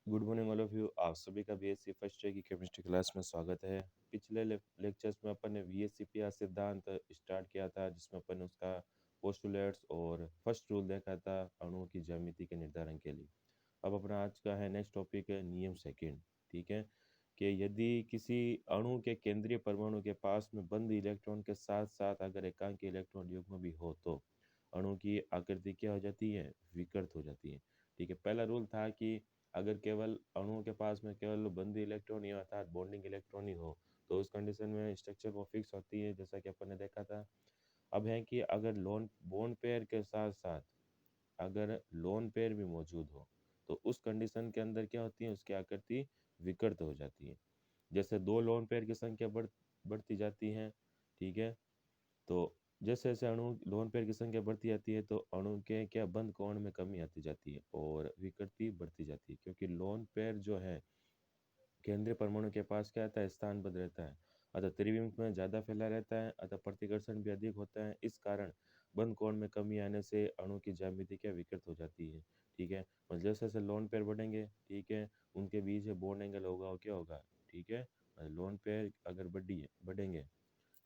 Good morning all of you. आप सभी का बीएससी फर्स्ट ईयर की केमिस्ट्री क्लास में स्वागत है। पिछले लेक्चर्स में अपन ने वीएससीपीआर सिद्धांत स्टार्ट किया था, जिसमें अपन ने उसका पोस्टुलेट्स और फर्स्ट रूल देखा था अणुओं की ज्यामिति के निर्धारण के लिए। अब अपना आज का है नेक्स्ट टॉपिक है नियम सेकंड। ठीक है, कि यदि किसी अणु के केंद्रीय परमाणु के पास में बंद इलेक्ट्रॉन के साथ साथ अगर एकांकी इलेक्ट्रॉन युग्म भी हो तो अणु की आकृति क्या हो जाती है, विकृत हो जाती है। ठीक है, पहला रूल था कि अगर केवल अणुओं के पास में केवल बंदी इलेक्ट्रॉन ही अर्थात बॉन्डिंग इलेक्ट्रॉन ही हो तो उस कंडीशन में स्ट्रक्चर वो फिक्स होती है, जैसा कि अपन ने देखा था। अब है कि अगर लोन बॉन्ड पेयर के साथ साथ अगर लोन पेयर भी मौजूद हो तो उस कंडीशन के अंदर क्या होती है, उसकी आकृति विकृत हो जाती है। जैसे दो लोन पेयर की संख्या बढ़ती जाती है। ठीक है, तो जैसे जैसे अणु लोन पेयर की संख्या बढ़ती जाती है तो अणु के क्या बंद कोण में कमी आती जाती है और विकृति बढ़ती जाती है, क्योंकि लोन पेयर जो है केंद्रीय परमाणु के पास क्या रहता है, स्थानबद्ध रहता है, अतः त्रिविम में ज़्यादा फैला रहता है, अतः प्रतिकर्षण भी अधिक होता है। इस कारण बंद कोण में कमी आने से अणु की ज्यामिति क्या विकृत हो जाती है। ठीक है, और जैसे जैसे लोन पेयर बढ़ेंगे, ठीक है, उनके बीच में बॉन्ड एंगल होगा और क्या होगा, ठीक है, लोन पेयर अगर बढ़ेंगे,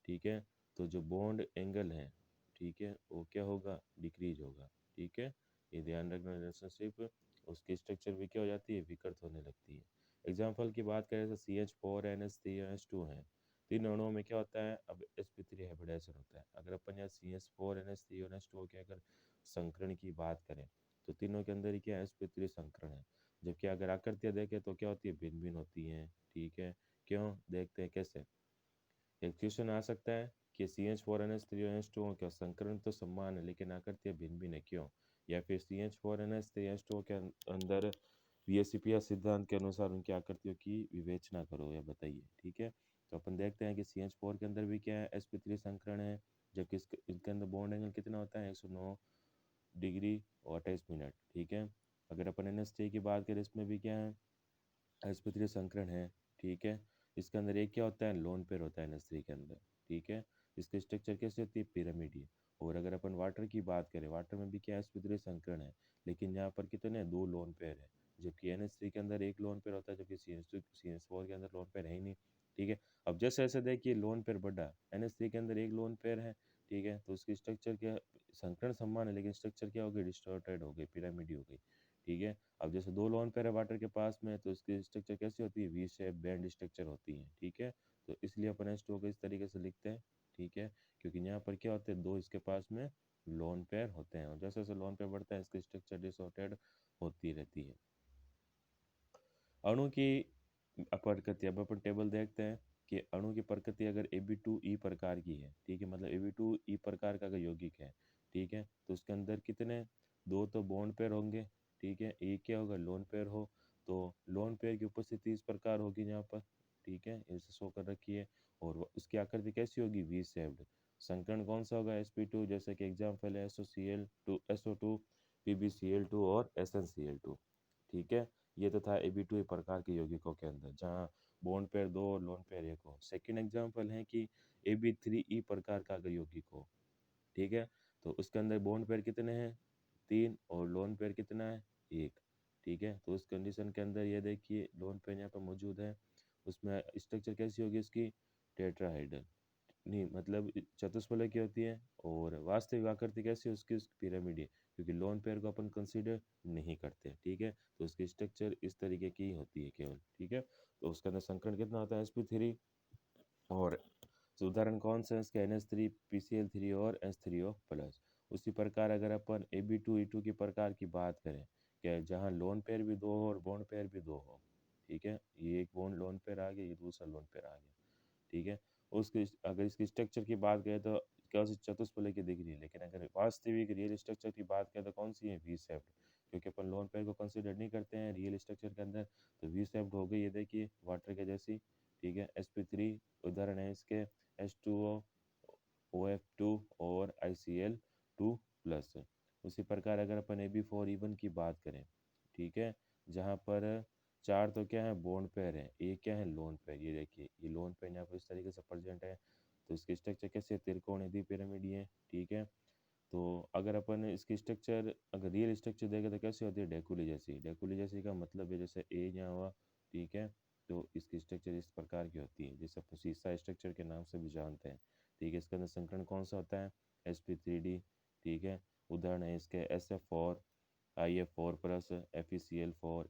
ठीक है, तो जो बॉन्ड एंगल है, ठीक है, वो क्या होगा, डिक्रीज होगा। ठीक है, ये ध्यान रखना रिलेशनशिप, उसकी स्ट्रक्चर भी क्या हो जाती है, विकृत होने लगती है। एग्जाम्पल की बात करें तो CH4NH3NH2 है, तीन अणुओं में क्या होता है, अब sp3 हाइब्रिडाइजेशन होता है। अगर अपन यहाँ CH4NH3NH2 के अगर संकरण की बात करें तो तीनों के अंदर ही क्या sp3 संकरण है, जबकि अगर आकृतियाँ देखें तो क्या होती है, भिन्न भिन्न होती हैं। ठीक है, क्यों, देखते हैं कैसे। एक क्वेश्चन आ सकता है कि CH4NH3NH2 का संकरण तो समान है लेकिन आकृतियाँ भिन्न भिन्न है, क्यों। या फिर CH4NH3NH2 के अंदर VSEPR सिद्धांत के अनुसार उनकी आकृतियों की विवेचना करो या बताइए। ठीक है, तो अपन देखते हैं कि CH4 के अंदर भी क्या है, sp3 संकरण है, जबकि इसके अंदर बॉन्ड एंगल कितना होता है, 109 डिग्री और 28 मिनट। ठीक है, अगर अपन NH3 की बात करें, इसमें भी क्या है, sp3 संकरण है। ठीक है, इसके अंदर एक क्या होता है, लोन पेयर होता है NH3 के अंदर। ठीक है, इसकी स्ट्रक्चर कैसे होती है, पिरामिड। और अगर अपन वाटर की बात करें, वाटर में भी क्या sp3 संकरण है, लेकिन यहाँ पर कितने, दो लोन पेयर है, जबकि NH3 के अंदर एक लोन पेयर होता है, जबकि CH4 के अंदर लोन पेयर है ही नहीं। ठीक है, अब जैसे जैसे देखिए लोन पेयर बढ़ा, NH3 के अंदर एक लोन पेयर है, ठीक है, तो उसकी स्ट्रक्चर क्या, संकरण समान है लेकिन स्ट्रक्चर क्या हो गई, डिस्टॉर्टेड हो गई, पिरामिड हो गई। ठीक है, अब जैसे दो लोन पेयर है वाटर के पास में तो उसकी स्ट्रक्चर कैसी होती है, वी शेप बैंड स्ट्रक्चर होती है। ठीक है, तो इसलिए अपन H2O को इस तरीके से लिखते हैं। ठीक है, क्योंकि यहाँ पर क्या होते हैं, दो इसके पास में लोन पेयर होते हैं और जैसे जैसे लोन पेयर बढ़ता है इसकी स्ट्रक्चर डिसऑर्डर्ड होती रहती है। अणु की प्रकृति, अब अपन टेबल देखते हैं कि अणु की प्रकृति अगर Ab2E प्रकार की है, ठीक है, मतलब Ab2E प्रकार का अगर यौगिक है, ठीक है, तो उसके अंदर कितने, दो तो बॉन्ड पेयर होंगे। ठीक है, एक क्या होगा, लोन पेयर हो, तो लोन पेयर की उपस्थिति इस प्रकार होगी यहाँ पर। ठीक है, इसे शो कर रखी है और उसकी आकृति कैसी होगी, वी शेप्ड। संकरण कौन सा होगा, sp2, जैसे कि एग्जाम्पल है SO2 PbCl2 और SnCl2। ठीक है, ये तो था Ab2 प्रकार के यौगिकों के अंदर जहाँ बॉन्ड पेयर दो और लोन पेयर एक हो। सेकेंड एग्जाम्पल है कि Ab3E प्रकार का अगर यौगिक हो, ठीक है, तो उसके अंदर बॉन्ड पेयर कितने हैं, तीन, और लोन पेयर कितना है, एक। ठीक है, तो उस कंडीशन के अंदर ये देखिए लोन पेयर यहाँ पर मौजूद है, उसमें स्ट्रक्चर कैसी होगी उसकी, टेट्राहाइड्रल, नहीं मतलब चतुष्फलक की होती है, और वास्तविक आकृति कैसी है उसकी पिरामिड है, क्योंकि लोन पेयर को अपन कंसीडर नहीं करते। ठीक है, तो उसकी स्ट्रक्चर इस तरीके की होती है केवल। ठीक है, तो उसके अंदर संकरण कितना होता है, sp3, और उदाहरण कौन सा है इसका, NH3 PCl3 और H3O प्लस। उसी प्रकार अगर अपन Ab2E2 की प्रकार की बात करें, क्या जहाँ लोन पेयर भी दो हो और बॉन्ड पेयर भी दो हो। ठीक है, ये एक बॉन्ड लोन पेयर आ गया, ये दूसरा लोन पेयर आ गया। ठीक है, उसके अगर इसकी स्ट्रक्चर की बात करें तो क्या सी चतुष्फलक की दिख रही है, लेकिन अगर वास्तविक रियल स्ट्रक्चर की बात करें तो कौन सी है, वी शेप्ड, क्योंकि अपन लोन पेयर को कंसिडर नहीं करते हैं रियल स्ट्रक्चर के अंदर, तो वी शेप्ड हो गई, ये देखिए वाटर के जैसी। ठीक है, sp3 उदाहरण है इसके, H2O, OF2 और ICl2 प्लस। उसी प्रकार अगर अपन Ab4 की बात करें, ठीक है, जहाँ पर चार तो क्या है, बॉन्ड पेयर है, एक क्या है, लोन पेयर। ये देखिए ये लोन पेयर यहाँ पर इस तरीके से प्रेजेंट है, तो इसकी स्ट्रक्चर कैसे, त्रिकोण यदि पिरामिड है। ठीक है, तो अगर अपन इसकी स्ट्रक्चर अगर रियल स्ट्रक्चर देखें तो कैसी होती है, डेकुली जैसी। डेकुली जैसी का मतलब है जैसे ए यहाँ हुआ, ठीक है, तो इसकी स्ट्रक्चर इस प्रकार की होती है, जैसे अपन सीसा स्ट्रक्चर के नाम से भी जानते हैं, ठीक है। इसके अंदर संकरण कौन सा होता है, sp3d, ठीक है। उदाहरण है इसके SF4, IF4 plus, FeCl4,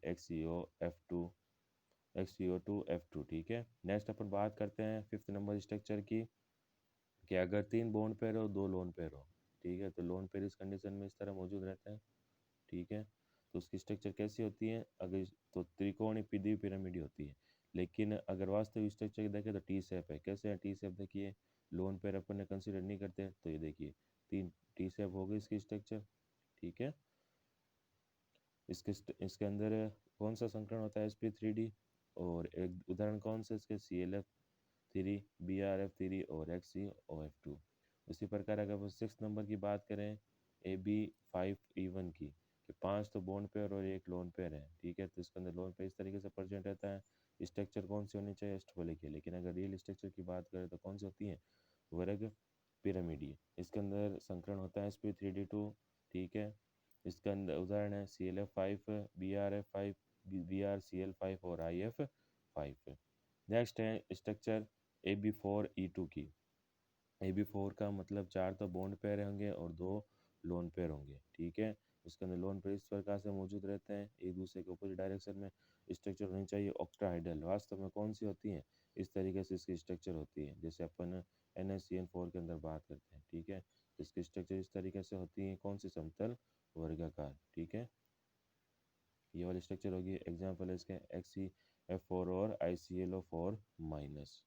XCO2 F2, ठीक है। नेक्स्ट अपन बात करते हैं 5th नंबर स्ट्रक्चर की, कि अगर 3 बॉन्ड पेयर हो 2 लोन पेयर हो, ठीक है, तो लोन पेयर इस कंडीशन में इस तरह मौजूद रहते हैं, ठीक है। तो उसकी स्ट्रक्चर कैसी होती है, अगर तो त्रिकोणीय पिरामिड होती है। लेकिन अगर वास्तविक स्ट्रक्चर देखें तो टी शेप है। कैसे है टी शेप, देखिए लोन पेयर अपन ने कंसिडर नहीं करते, तो ये देखिए 3 टी शेप हो गई इसकी स्ट्रक्चर, ठीक है। इसके अंदर कौन सा संकरण होता है, sp3d, और एक उदाहरण कौन सा इसके ClF3, BrF3 और XCOF2। उसी प्रकार अगर वो 6 नंबर की बात करें AB5E1 की, कि 5 तो बॉन्ड पेयर और एक लोन पेयर है, ठीक है। तो इसके अंदर लोन पेयर इस तरीके से प्रेजेंट रहता है। स्ट्रक्चर कौन सी होनी चाहिए, अष्टफलक की। लेकिन अगर रियल स्ट्रक्चर की बात करें तो कौन सी होती है, वर्ग पिरामिडीय। इसके अंदर संकरण होता है sp3d2, ठीक है। इसके अंदर उदाहरण है ClF5, BrF5, BrCl5 और IF5। नेक्स्ट है स्ट्रक्चर AB4E2 की। AB4 का मतलब 4 तो बॉन्ड पेयर होंगे और 2 लोन पेयर होंगे, ठीक है। उसके अंदर लोन पेयर इस प्रकार से मौजूद रहते हैं, एक दूसरे के अपोजिट डायरेक्शन में। स्ट्रक्चर होनी चाहिए ऑक्टाहाइड्रल। वास्तव में कौन सी होती है, इस तरीके से इसकी स्ट्रक्चर होती है, जैसे अपन NaCN4 के अंदर बात करते हैं, ठीक है। इसकी स्ट्रक्चर इस तरीके से होती है, कौन सी, समतल वर्गाकार, ठीक है। ये वाली स्ट्रक्चर होगी। एग्जाम्पल है इसके XeF4 और IClO4 माइनस।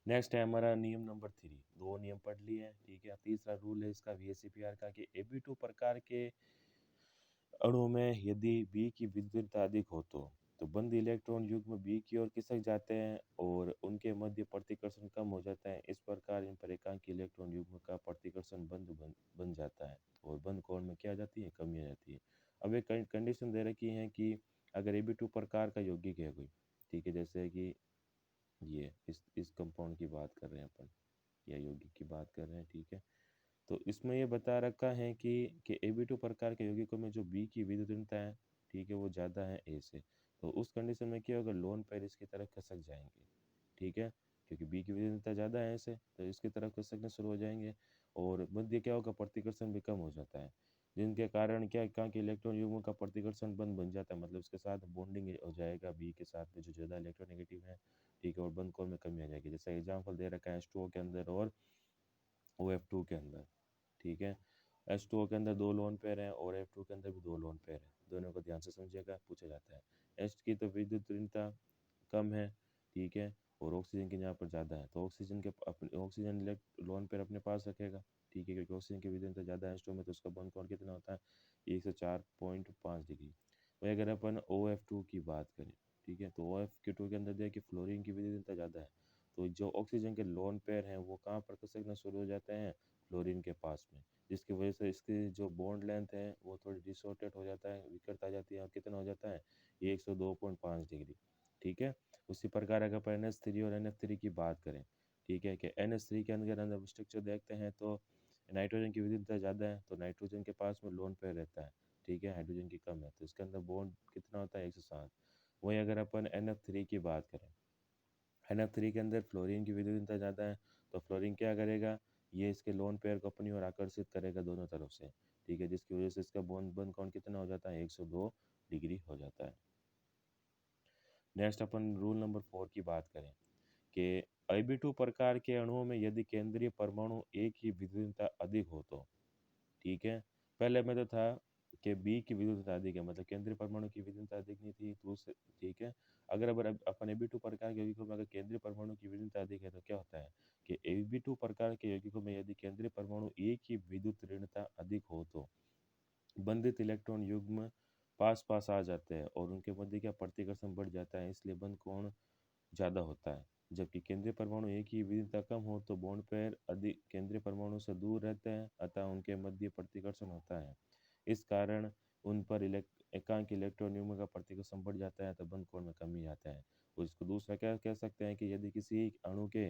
नेक्स्ट है हमारा नियम नंबर 3। 2 नियम पढ़ लिए हैं, ठीक है। तीसरा रूल है इसका VSEPR का, कि AB2 प्रकार के अणु में यदि B की विद्युतता अधिक हो तो बंद इलेक्ट्रॉन युग्म B की ओर खिसक जाते हैं और उनके मध्य प्रतिकर्षण कम हो जाता है। इस प्रकार इन पर एकांकी इलेक्ट्रॉन युग्म का प्रतिकर्षण बन जाता है और बंद कोण में क्या आ जाती है, कमी आ जाती है। अब एक कंडीशन दे रखी है कि अगर AB2 प्रकार का यौगिक है कोई, ठीक है, जैसे कि ये इस कंपाउंड की बात कर रहे हैं अपन, या यौगिक की बात कर रहे हैं, ठीक है। तो इसमें ये बता रखा है कि AB2 प्रकार के यौगिकों में जो B की विद्युतता है, ठीक है, वो ज़्यादा है A से। तो उस कंडीशन में क्या होगा, लोन पेयर इसकी तरफ खसक जाएंगे, ठीक है, क्योंकि B की विद्युतता ज़्यादा है A से, तो इसकी तरफ खसकने शुरू हो जाएंगे और मध्य क्या होगा, प्रतिकर्षण भी कम हो जाता है, जिनके कारण क्या कहाँ के इलेक्ट्रॉन युग्मों का प्रतिकर्षण बन जाता है, मतलब उसके साथ बॉन्डिंग हो जाएगा B के साथ में जो ज़्यादा इलेक्ट्रोनेगेटिव है, ठीक है, और बंद कोण में कमी आ जाएगी। जैसे एग्जाम्पल दे रखा है H2O के अंदर और OF2 के अंदर, ठीक है। H2O के अंदर 2 लोन पेयर हैं और F2 के अंदर भी 2 लोन पेयर हैं। दोनों को ध्यान से समझिएगा, पूछा जाता है। H की तो विद्युत ऋणता कम है, ठीक है, और ऑक्सीजन की यहाँ पर ज़्यादा है, तो ऑक्सीजन के अपने ऑक्सीजन लोन पेयर अपने पास रखेगा, ठीक है, क्योंकि ऑक्सीजन की विद्युतता ज़्यादा है H2 में, तो उसका बंद कोण कितना होता है, 104.5 डिग्री। वही अगर अपन OF2 की बात करें, ठीक है, तो OF2 के अंदर देखिए फ्लोरीन की विद्युतता ज़्यादा है, तो जो ऑक्सीजन के लोन पेयर हैं वो कहाँ पर खिसकना शुरू हो जाते हैं, फ्लोरीन के पास में, जिसकी वजह से इसकी जो बॉन्ड लेंथ है वो थोड़ी डिसऑर्डेड हो जाता है, विकृत आ जाती है, और कितना हो जाता है, ये 102.5 डिग्री, ठीक है। उसी प्रकार अगर अपन NH3 और NF3 की बात करें, ठीक है, कि NH3 के अंदर स्ट्रक्चर देखते हैं तो नाइट्रोजन की विद्युतता ज़्यादा है, तो नाइट्रोजन के पास में लोन पेयर रहता है, ठीक है, हाइड्रोजन की कम है, तो इसके अंदर बॉन्ड कितना होता है, 107। वहीं अगर अपन NF3 की बात करें, NF3 के अंदर फ्लोरीन की विद्युतता ज़्यादा है, तो फ्लोरीन क्या करेगा, ये इसके लोन पेयर को अपनी ओर आकर्षित करेगा दोनों तरफ से, ठीक है, जिसकी वजह से इसका बंद कोण कितना हो जाता है, 102 डिग्री हो जाता है। नेक्स्ट अपन रूल नंबर 4 की बात करें, कि AB2 प्रकार के अणुओं में यदि केंद्रीय परमाणु एक ही विद्युतता अधिक हो तो, ठीक है। पहले में तो था कि बी की विद्युतता अधिक है, मतलब केंद्रीय परमाणु की विद्युतता अधिक नहीं थी, तो ठीक है। अगर अपन AB2 प्रकार के यौगिकों में अगर केंद्रीय परमाणु की विद्युतता अधिक है तो क्या होता है, कि AB2 प्रकार के यौगिकों में यदि केंद्रीय परमाणु एक ही विद्युत ऋणता अधिक हो तो बंधित इलेक्ट्रॉन युग्म पास पास आ जाते हैं और उनके मध्य क्या प्रतिकर्षण बढ़ जाता है, इसलिए बंद कोण ज़्यादा होता है। जबकि केंद्रीय परमाणु एक ही विद्युतता कम हो तो बॉन्ड पेयर अधिक केंद्रीय परमाणु से दूर रहते हैं, अतः उनके मध्य प्रतिकर्षण होता है। इस कारण उन पर एकांक इलेक्ट्रॉन युग्म का प्रतिकर्षण बढ़ जाता है, तो बंद कोण में कमी आता है। और इसको दूसरा क्या कह सकते हैं, कि यदि किसी अणु के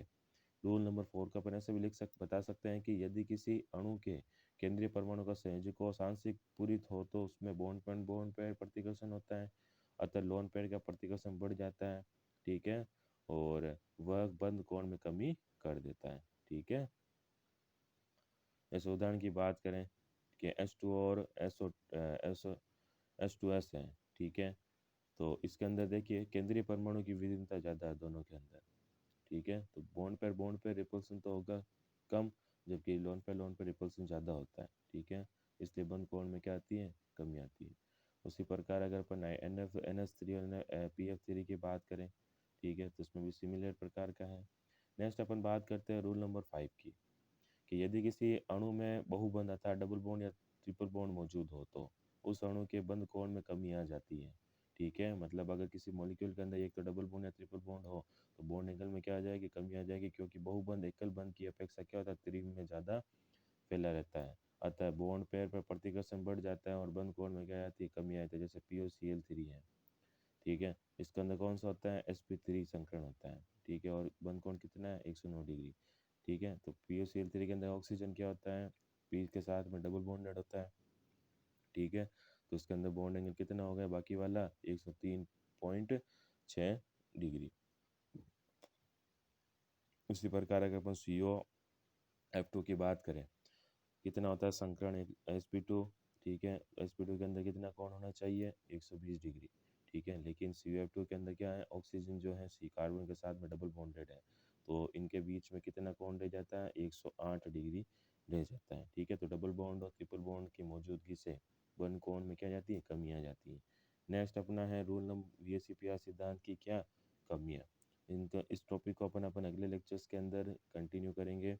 रूल नंबर 4 का अपन ऐसे भी बता सकते हैं कि यदि किसी अणु के केंद्रीय परमाणु का संयोजकों आंशिक पूरित हो तो उसमें बॉन्ड पेयर प्रतिकर्षण होता है, अतः लोन पेयर का प्रतिकर्षण बढ़ जाता है। ठीक है, और वह बंद कोण में कमी कर देता है। ठीक है, जैसे उदाहरण की बात करें कि H2 और H2S है। ठीक है, तो इसके अंदर देखिए केंद्रीय परमाणु की विभिन्नता ज़्यादा है दोनों के अंदर। ठीक है, तो बॉन्ड पे रिपल्सन तो होगा कम, जबकि लोन पे रिपल्सन ज़्यादा होता है। ठीक है, इसलिए बंद कोण में क्या आती है, कमी आती है। उसी प्रकार अगर अपन NH3 और PF3 की बात करें, ठीक है, तो इसमें भी सिमिलर प्रकार का है। नेक्स्ट अपन बात करते हैं रूल नंबर 5 की, कि यदि किसी अणु में बहुबंध अर्थात डबल बॉन्ड या ट्रिपल बॉन्ड मौजूद हो तो उस अणु के बंध कोण में कमी आ जाती है। ठीक है, मतलब अगर किसी मॉलिक्यूल के अंदर एक तो डबल बॉन्ड या ट्रिपल बॉन्ड हो तो बॉन्ड एंगल में क्या आ जाएगी, कमी आ जाएगी, क्योंकि बहुबंध एकल बंध की अपेक्षा क्या होता है, त्रिम में ज़्यादा फैला रहता है। अतः बॉन्ड पेयर पर प्रतिकर्षण बढ़ जाता है और बंध कोण में क्या आती है, कमी आती है। जैसे POCl3 है। ठीक है, इसके अंदर कौन सा होता है, sp3 संकरण होता है। ठीक है, और बंध कोण कितना है, 109 डिग्री। ठीक है, तो POCl3 के अंदर ऑक्सीजन क्या होता है, पी के साथ में डबल बॉन्डेड होता है। ठीक है, तो इसके अंदर बॉन्ड एंगल कितना हो गया, बाकी वाला 103.6 डिग्री। उसी प्रकार अगर अपन COF2 की बात करें, कितना होता है संकरण sp2। ठीक है, sp2 के अंदर कितना कोण होना चाहिए, 120 डिग्री। ठीक है, लेकिन COF2 के अंदर क्या है, ऑक्सीजन जो है सी कार्बन के साथ में डबल बॉन्डेड है, तो इनके बीच में कितना कोण रह जाता है, 108 डिग्री रह जाता है। ठीक है, तो डबल बॉन्ड और ट्रिपल बॉन्ड की मौजूदगी से बंध कोण में क्या जाती है, कमी आ जाती है। नेक्स्ट अपना है रूल नंबर VSEPR सिद्धांत की क्या कमियाँ। इनका इस टॉपिक को अपन अगले लेक्चर्स के अंदर कंटिन्यू करेंगे।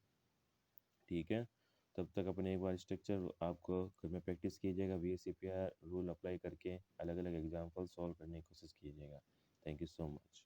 ठीक है, तब तक अपने एक बार स्ट्रक्चर आपको घर में प्रैक्टिस कीजिएगा, VSEPR रूल अप्लाई करके अलग अलग एग्जाम्पल सॉल्व करने की कोशिश कीजिएगा। Thank you so much.